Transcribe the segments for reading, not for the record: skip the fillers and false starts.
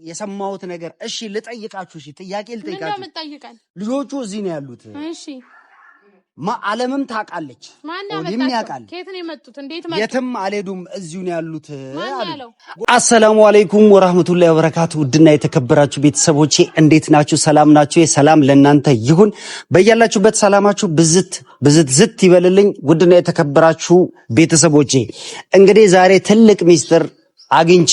የሰማሁት ነገር እሺ ልጠይቃችሁ እሺ ጥያቄ ልጠይቃችሁ ምን እንደምትጠይቀን ልጆቹ እዚህ ነው ያሉት እሺ ዓለምም ታውቃለች ኦሊም ያውቃል ከየት ነው የመጡት እንዴት መጡ የትም አልሄዱም እዚሁ ነው ያሉት አሰላሙ አለይኩም ወራህመቱላሂ ወበረካቱ ውድና የተከበራችሁ ቤተሰቦቼ እንዴት ናችሁ ሰላም ናችሁ የሰላም ለእናንተ ይሁን በእያላችሁበት ሰላማችሁ ብዝት ይበልልኝ ውድና የተከበራችሁ ቤተሰቦቼ እንግዲህ ዛሬ ትልቅ ሚስጥር አግኝቼ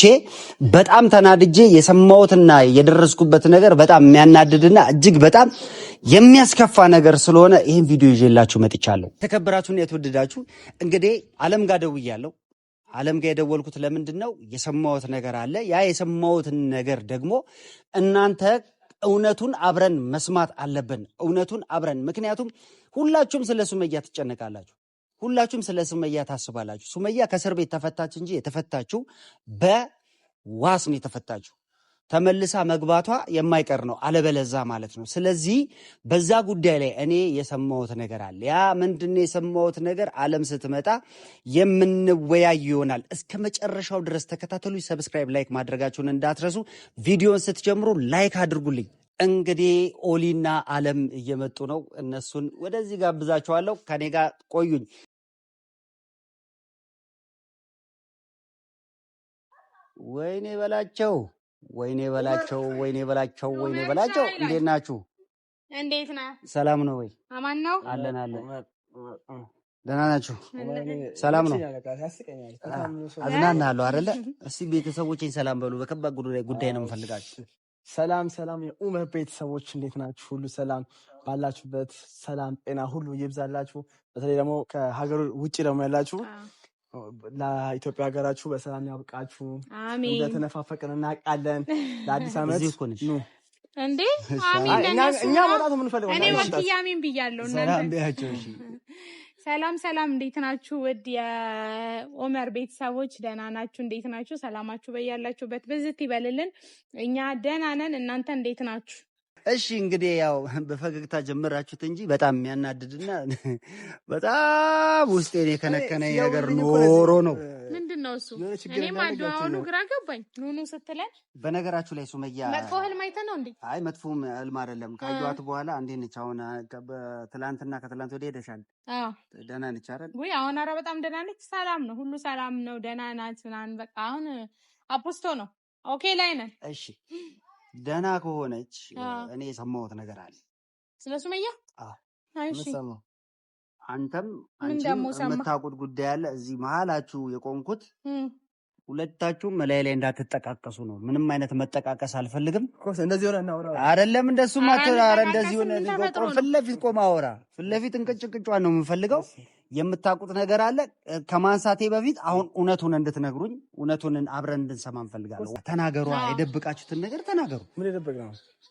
በጣም ተናድጄ የሰማሁትና የደረስኩበት ነገር በጣም የሚያናድድና እጅግ በጣም የሚያስከፋ ነገር ስለሆነ ይሄን ቪዲዮ ይዤላችሁ መጥቻለሁ። ተከበራችሁና የተወደዳችሁ እንግዲህ ዓለም ጋር ደውያለሁ። ዓለም ጋር የደወልኩት ለምንድነው የሰማሁት ነገር አለ። ያ የሰማሁት ነገር ደግሞ እናንተ እውነቱን አብረን መስማት አለብን። እውነቱን አብረን ምክንያቱም ሁላችሁም ስለ ሱመያ ትጨነቃላችሁ። ሁላችሁም ስለ ሱመያ ታስባላችሁ። ሱመያ ከእስር ቤት ተፈታች እንጂ የተፈታችው በዋስ ነው የተፈታችው። ተመልሳ መግባቷ የማይቀር ነው አለበለዛ ማለት ነው። ስለዚህ በዛ ጉዳይ ላይ እኔ የሰማሁት ነገር አለ። ያ ምንድነው የሰማሁት ነገር? ዓለም ስትመጣ የምንወያይ ይሆናል። እስከ መጨረሻው ድረስ ተከታተሉ። ሰብስክራይብ፣ ላይክ ማድረጋችሁን እንዳትረሱ። ቪዲዮን ስትጀምሩ ላይክ አድርጉልኝ። እንግዲህ ኦሊና ዓለም እየመጡ ነው። እነሱን ወደዚህ ጋብዛቸዋለሁ። ከኔ ጋር ቆዩኝ። ወይኔ በላቸው እንዴት ናችሁ? እንዴት ነህ? ሰላም ነው ወይ? አማን ነው አለን። ደህና ናችሁ? ሰላም ነው። አዝናናለሁ አይደለ? እስቲ ቤተሰቦቼን ሰላም በሉ። በከባድ ጉዳይ ነው የምፈልጋችሁ። ሰላም የኡመር ቤተሰቦች እንዴት ናችሁ? ሁሉ ሰላም ባላችሁበት ሰላም ጤና ሁሉ ይብዛላችሁ። በተለይ ደግሞ ከሀገሩ ውጪ ደግሞ ያላችሁ ለኢትዮጵያ ሀገራችሁ በሰላም ያብቃችሁ። አሜን። እንደተነፋፈቅን እናውቃለን። ለአዲስ ዓመት ኑ እንዴ አሜን። እኛ መጣቱ ምን ፈልገው እኔ ወጥያሜን ብያለሁ። ሰላም ቢያችሁ እሺ። ሰላም እንዴት ናችሁ? ውድ የኡመር ቤተሰቦች ደህና ናችሁ? እንዴት ናችሁ? ሰላማችሁ በያላችሁበት ብዝት ይበልልን። እኛ ደህና ነን። እናንተ እንዴት ናችሁ? እሺ እንግዲህ ያው በፈገግታ ጀመራችሁት እንጂ በጣም የሚያናድድና በጣም ውስጤን የከነከነኝ ነገር ኖሮ ነው። ምንድነው እሱ? እኔም አድዋውኑ ግራ ገባኝ። ኑኑ ስትለን በነገራችሁ ላይ ሱመያ መጥፎ ህልም አይተህ ነው እንዴ? አይ መጥፎ ህልም አይደለም። ካዩት በኋላ እንዴት ነች አሁን? ትላንትና ከትላንት ወዲያ ሄደሻል? አዎ ደህና ነች አይደል? ወይ አሁን ኧረ በጣም ደህና ነች። ሰላም ነው፣ ሁሉ ሰላም ነው፣ ደህና ናት ምናምን በቃ አሁን አፖስቶ ነው። ኦኬ ላይ ነን። እሺ ደህና ከሆነች እኔ የሰማሁት ነገር አለ ስለ ሱመያ። እሺ አንተም አንቺም የምታውቁት ጉዳይ አለ። እዚህ መሀላችሁ የቆምኩት ሁለታችሁም ላይ እንዳትጠቃቀሱ ነው። ምንም አይነት መጠቃቀስ አልፈልግም። እንደዚህ ሆነ እናውራ አይደለም እንደሱ ማተራረ እንደዚህ ሆነ ፊት ለፊት ቆማ አውራ። ፊት ለፊት እንቅጭቅጫን ነው የምፈልገው። የምታውቁት ነገር አለ። ከማንሳቴ በፊት አሁን እውነቱን እንድትነግሩኝ፣ እውነቱን አብረን እንድንሰማ እንፈልጋለሁ። ተናገሩ። የደብቃችሁትን ነገር ተናገሩ። ምን የደበቅነው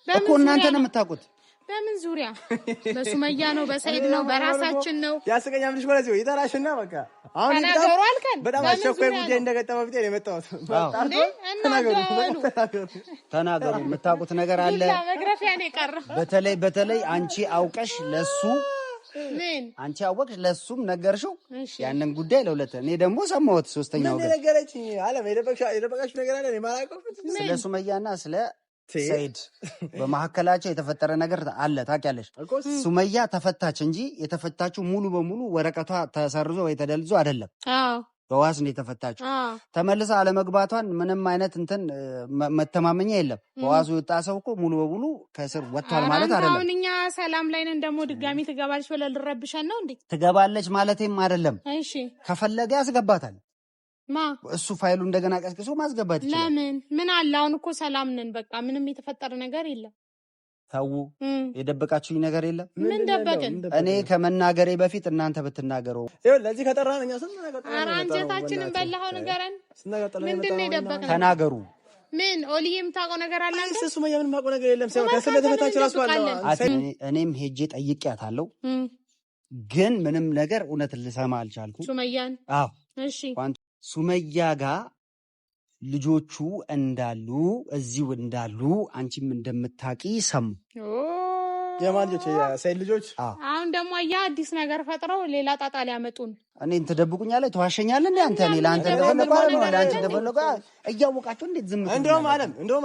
እኮ እናንተ ነው የምታውቁት። በምን ዙሪያ? በሱመያ ነው? በሰይድ ነው? በራሳችን ነው? ያስቀኛም ልጅ ማለት ነው። ይተራሽና በቃ አሁን ተናገሩ አልከን። በጣም አስቸኳይ ጉዳይ እንደገጠመ ፊት ነው የመጣሁት። ተናገሩ። የምታውቁት ነገር አለ። መግረፊያ ነው የቀረው። በተለይ አንቺ አውቀሽ ለሱ ምን አንቺ አወቅሽ ለሱም ነገርሽው ያንን ጉዳይ ለሁለት። እኔ ደግሞ ሰማሁት ሶስተኛው ነገር ነገረችኝ። ዓለም የደበቃችሁ ነገር አለ። እኔ ማላውቀው ስለ ሱመያና ስለ ሰይድ በመሐከላቸው የተፈጠረ ነገር አለ። ታውቂያለሽ? ሱመያ ተፈታች እንጂ የተፈታችው ሙሉ በሙሉ ወረቀቷ ተሰርዞ ወይ ተደልዞ አይደለም። አዎ በዋስ ነው የተፈታችው። ተመልሳ አለመግባቷን ምንም አይነት እንትን መተማመኛ የለም። በዋሱ የወጣ ሰው እኮ ሙሉ በሙሉ ከስር ወጥቷል ማለት አይደለም። አሁን እኛ ሰላም ላይ ነን። ደግሞ ድጋሚ ትገባለች ብለህ ልረብሻን ነው እንዴ? ትገባለች ማለቴም አይደለም። እሺ ከፈለገ ያስገባታል። እሱ ፋይሉ እንደገና ቀስቅሶ ማስገባት ይችላል። ለምን ምን አለ? አሁን እኮ ሰላም ነን። በቃ ምንም የተፈጠረ ነገር የለም። ታው የደበቃችሁኝ ነገር የለም። ምን ደበቅን? እኔ ከመናገሬ በፊት እናንተ ብትናገሩ። ይኸው ለዚህ ከጠራን እኛ ስንት ነገር ኧረ አንጀታችንን በላኸው። ንገረን። ምንድን ነው የደበቅን? ተናገሩ። ምን ኦሊ የምታውቀው ነገር አለ? አንተ ሱመያ ምንም የማውቀው ነገር የለም። ሰው ከስለ ተፈታች ራሱ አለ። እኔም ሄጄ ጠይቄያታለሁ፣ ግን ምንም ነገር እውነት ልሰማ አልቻልኩም። ሱመያን? አዎ እሺ ሱመያ ጋር ልጆቹ እንዳሉ እዚሁ እንዳሉ አንቺም እንደምታቂ ሰሙ። የማን ልጆች? የሰይድ ልጆች። አሁን ደግሞ አዲስ ነገር ፈጥረው ሌላ ጣጣ ሊያመጡን። እኔን ትደብቁኛለህ፣ ትዋሸኛለህ እንዴ አንተ? እኔ ለአንተ ደበለቀ እያወቃችሁ እንዴት ዝም? እንደውም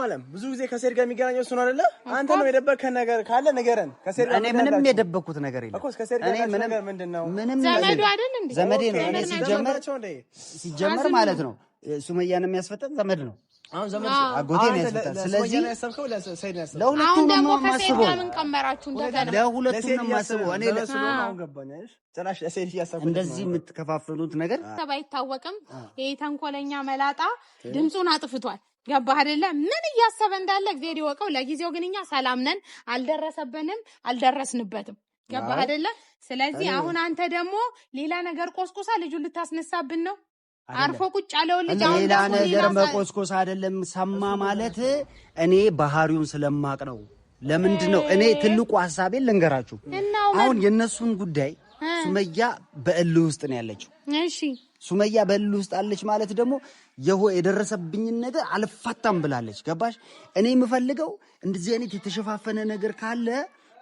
አለም ብዙ ጊዜ ከሰይድ ጋር የሚገናኘው እሱ ነው አይደለ? አንተ ነው የደበከን ነገር ካለ ንገረን። ከሰይድ ጋር እኔ ምንም የደበኩት ነገር የለም እኮ። ከሰይድ ጋር ነገር ምንድነው? ምንም ዘመዱ አይደል እንዴ? ዘመዴ ነው። እኔ ሲጀመር ማለት ነው ሱመያን የሚያስፈጠን ዘመድ ነው። አሁን ዘመድ አጎቴ ነው ያስፈጠን። ስለዚህ ለሁለቱም ነው የማስበው። ለሁለቱም ነው የማስበው። እኔ አሁን ገባኛል። ጭራሽ ለሰይድ ያሳፈጠ እንደዚህ የምትከፋፍሉት ነገር አይታወቅም። ይሄ ተንኮለኛ መላጣ ድምፁን አጥፍቷል። ገባህ አይደለ? ምን እያሰበ እንዳለ እግዚአብሔር ይወቀው። ለጊዜው ግን እኛ ሰላም ነን፣ አልደረሰብንም፣ አልደረስንበትም። ገባህ አይደለ? ስለዚህ አሁን አንተ ደግሞ ሌላ ነገር ቆስቁሳ ልጁን ልታስነሳብን ነው። አርፎ ቁጭ ያለው ልጅ አሁን ሌላ ነገር መቆስቆስ አይደለም። ሰማ ማለት እኔ ባህሪውን ስለማቅ ነው። ለምንድን ነው እኔ ትልቁ ሐሳቤን ልንገራችሁ። አሁን የነሱን ጉዳይ ሱመያ በእልህ ውስጥ ነው ያለችው። እሺ ሱመያ በእልህ ውስጥ አለች ማለት ደግሞ የደረሰብኝን ነገር አልፋታም ብላለች። ገባሽ? እኔ የምፈልገው እንደዚህ አይነት የተሸፋፈነ ነገር ካለ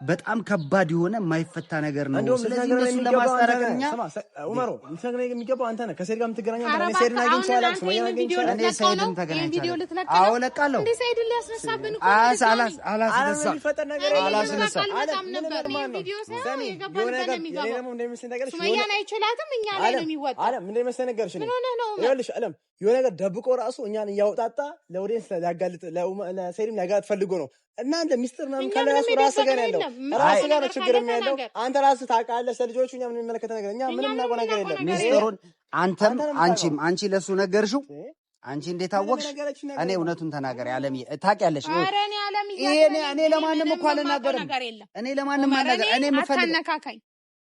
በጣም ከባድ የሆነ የማይፈታ ነገር ነው። ስለዚህ እነሱን ለማስታረቅኛ ኡመሮ ልትነግረኝ የሚገባው አንተ ነህ። ከሰይድ ጋር የምትገናኘው አንተ ነህ። ሰይድን አግኝቼዋለሁ። ሱመያን አግኝቼዋለሁ። እኔ ሰይድን ተገናኝቻለሁ። አዎ ለቃለሁ። እንዴ ሰይድን ሊያስነሳብን እኮ አላስነሳም። ሱመያን አይችላትም። እኛ ላይ ነው የሚወጣው። አለም ምን እንደመሰለ ነገርሽ ነው። ይኸውልሽ አለም የሆነ ነገር ደብቆ ራሱ እኛን እያወጣጣ ለኦዲየንስ ሊያጋልጥ ለሰይድም ሊያጋልጥ ፈልጎ ነው። እናንተ ሚስጥር ምናምን ካለ ራሱ ጋር ያለው ራሱ ጋር ችግር ያለው አንተ ራስህ ታውቃለህ። ስለልጆቹ እኛ ምን የሚመለከተ ነገር እኛ ምንም እናውቀው ነገር የለም። ሚስጥሩን አንቺ ለሱ ነገርሽው። አንቺ እንዴት አወቅሽ? እኔ እውነቱን ተናገሪ አለምዬ፣ ታውቂያለሽ። እኔ ለማንም እኮ አልናገርም። እኔ ለማንም አልናገርም።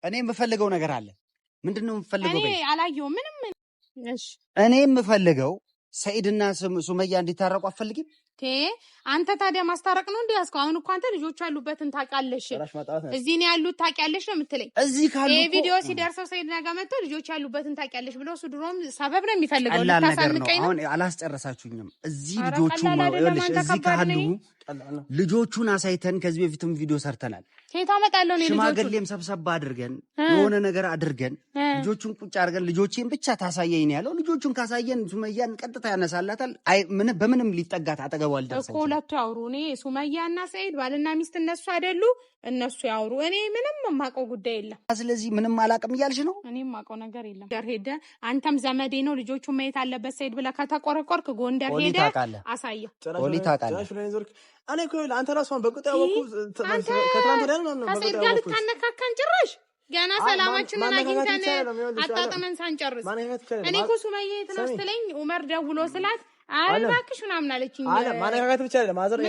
እኔ የምፈልገው ነገር አለ። ምንድነው የምፈልገው? እኔ አላየሁም ምንም። እሺ እኔ የምፈልገው ሰይድና ሱመያ እንዲታረቁ አትፈልጊም? አንተ ታዲያ ማስታረቅ ነው እንዴ ያስከው? አሁን እኮ አንተ ልጆቹ ያሉበትን ታውቃለሽ። እዚህ ነው ያሉት ታውቂያለሽ ነው የምትለኝ? እዚህ ካሉ ይሄ ቪዲዮ ሲደርሰው ሰይድ ነገ መጥቶ ልጆቹ ያሉበትን ታውቂያለሽ ብሎ እሱ ድሮም ሰበብ ነው የሚፈልገው። ልታሳንቀኝ ነው። አሁን አላስጨረሳችሁም። እዚህ ልጆቹ ይኸውልሽ፣ እዚህ ካሉ ልጆቹን አሳይተን ከዚህ በፊትም ቪዲዮ ሰርተናል። ሴት አመጣለሁ ነው ሽማግሌም ሰብሰባ አድርገን የሆነ ነገር አድርገን ልጆቹን ቁጭ አድርገን ልጆቼን ብቻ ታሳየኝ ነው ያለው። ልጆቹን ካሳየን ሱመያን ቀጥታ ያነሳላታል። ምንም ሊጠጋት አጠገቡ አልደረሰም እኮ። ሁለቱ ያውሩ። እኔ ሱመያና ሰይድ ባልና ሚስት እነሱ አይደሉ? እነሱ ያውሩ። እኔ ምንም የማውቀው ጉዳይ የለም። ስለዚህ ምንም አላውቅም እያልሽ ነው? እኔ የማውቀው ነገር የለም። ጎንደር ሄደ አንተም ዘመዴ ነው ልጆቹ ማየት አለበት ሰይድ ብለህ ከተቆረቆርክ ጎንደር ሄደ አሳየው። ኦሊ ታውቃለህ። እኔ እኮ አንተ ራስህ በቁጣ ያወኩ ከትናንት ወዲያ ነው ከሰይድ ጋር ልታነካካን ጭራሽ ገና ሰላማችንን አግኝተን አጣጥመን ሳንጨርስ። እኔ እኮ ሱመያ የት ነው ስትለኝ ኡመር ደውሎ ስላት አይ እባክሽ ምናምን አለችኝ። ማነካካት ብቻ አይደለም ማዘር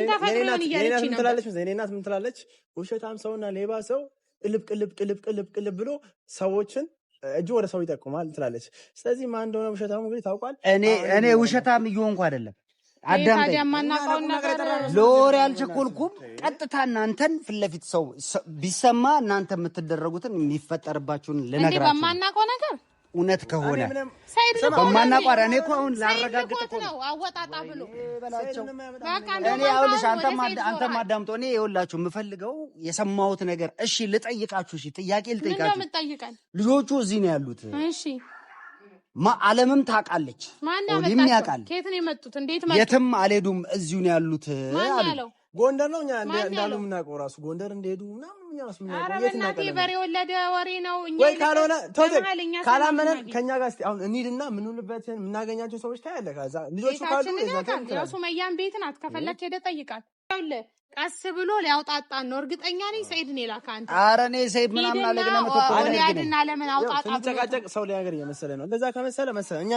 የኔናት ምን ትላለች? ውሸታም ሰውና ሌባ ሰው ቅልብ ብሎ ሰዎችን እጁ ወደ ሰው ይጠቁማል ትላለች። ስለዚህ ማን እንደሆነ ውሸታሙ እንግዲህ ታውቋል። እኔ ውሸታም እየሆንኩ አይደለም። አዳምጠኝ። ለወሬ አልቸኮልኩም። ቀጥታ እናንተን ፊት ለፊት ሰው ቢሰማ እናንተ የምትደረጉትን የሚፈጠርባችሁን ልነግራችሁ። በማናውቀው ነገር እውነት ከሆነ በማናውቀው እኔ እኮ አሁን ላረጋግጥ እኮ ነው አወጣጣ ብሎ እኔ አውልሽ አንተም አዳምጦ እኔ ይኸውላችሁ የምፈልገው የሰማሁት ነገር እሺ ልጠይቃችሁ። እሺ ጥያቄ ልጠይቃችሁ። ልጆቹ እዚህ ነው ያሉት። እሺ ዓለምም ታውቃለች፣ ኦሊም ያውቃል። ከየት ነው የመጡት? እንዴት መጡ? የትም አልሄዱም፣ እዚሁ ነው ያሉት አሉ። ጎንደር ነው እኛ እንዳሉ የምናውቀው ራሱ ጎንደር እንደሄዱ ምናምን እኛ ራሱ የምናውቀው የት እናውቃለን? በሬ ወለደ ወሬ ነው። እኛ ወይ ካልሆነ ካላመነን ከኛ ጋር እስቲ አሁን እንሂድና የምንውልበትን የምናገኛቸው ሰዎች ታያለህ። ከዛ ልጆቹ ካሉ ሱመያን ቤት ናት፣ ከፈለክ ሄደህ ጠይቃት። ቀስ ብሎ ሊያውጣጣን ነው። እርግጠኛ ነኝ ሰይድን የላከ አንተ። ኧረ እኔ ሰይድ ምናምን አለ ግን ያድና ለምን አውጣጣ ብሎ ሰው ሊያገር እየመሰለ ነው። እንደዛ ከመሰለ እኛ